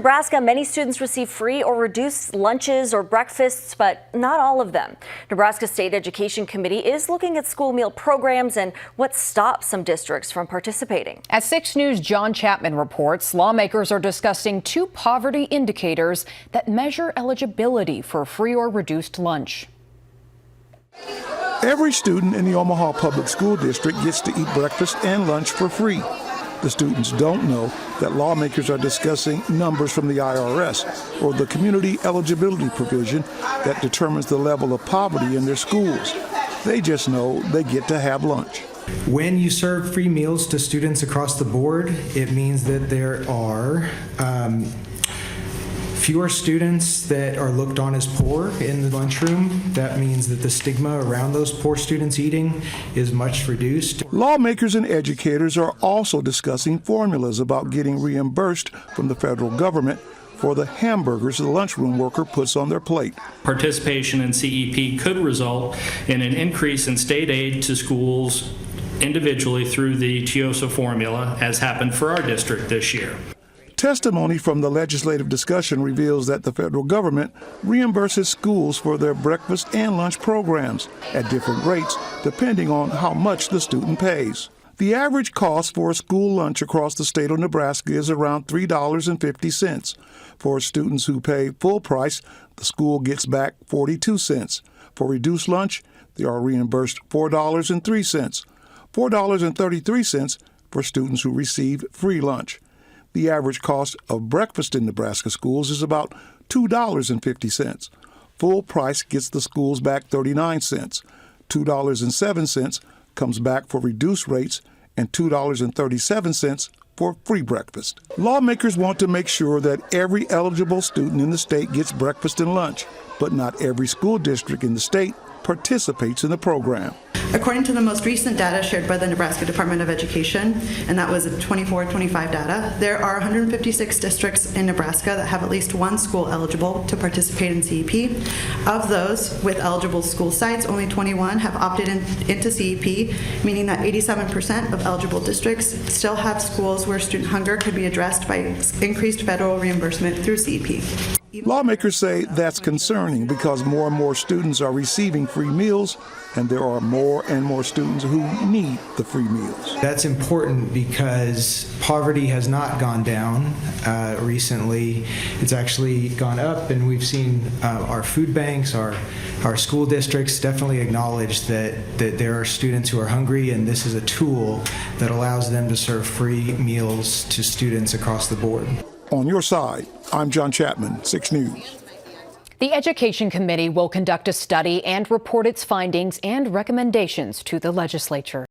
Nebraska, many students receive free or reduced lunches or breakfasts, but not all of them. Nebraska State Education Committee is looking at school meal programs and what stops some districts from participating. As 6 News' John Chapman reports, lawmakers are discussing 2 poverty indicators that measure eligibility for free or reduced lunch. Every student in the Omaha Public School District gets to eat breakfast and lunch for free. The students don't know that lawmakers are discussing numbers from the IRS, or the community eligibility provision that determines the level of poverty in their schools. They just know they get to have lunch. When you serve free meals to students across the board, it means that there are fewer students that are looked on as poor in the lunchroom. That means that the stigma around those poor students eating is much reduced. Lawmakers and educators are also discussing formulas about getting reimbursed from the federal government for the hamburgers the lunchroom worker puts on their plate. Participation in CEP could result in an increase in state aid to schools individually through the TIOSA formula, as happened for our district this year. Testimony from the legislative discussion reveals that the federal government reimburses schools for their breakfast and lunch programs at different rates depending on how much the student pays. The average cost for a school lunch across the state of Nebraska is around $3.50. For students who pay full price, the school gets back 42 cents. For reduced lunch, they are reimbursed $4.03, $4.33 for students who receive free lunch. The average cost of breakfast in Nebraska schools is about $2.50. Full price gets the schools back 39 cents. $2.07 comes back for reduced rates and $2.37 for free breakfast. Lawmakers want to make sure that every eligible student in the state gets breakfast and lunch, but not every school district in the state participates in the program. According to the most recent data shared by the Nebraska Department of Education, and that was 24-25 data, there are 156 districts in Nebraska that have at least one school eligible to participate in CEP. Of those with eligible school sites, only 21 have opted into CEP, meaning that 87% of eligible districts still have schools where student hunger could be addressed by increased federal reimbursement through CEP. Lawmakers say that's concerning because more and more students are receiving free meals, and there are more and more students who need the free meals. That's important because poverty has not gone down recently. It's actually gone up, and we've seen our food banks, our school districts definitely acknowledge that there are students who are hungry, and this is a tool that allows them to serve free meals to students across the board. On your side, I'm John Chapman, 6 News. The Education Committee will conduct a study and report its findings and recommendations to the legislature.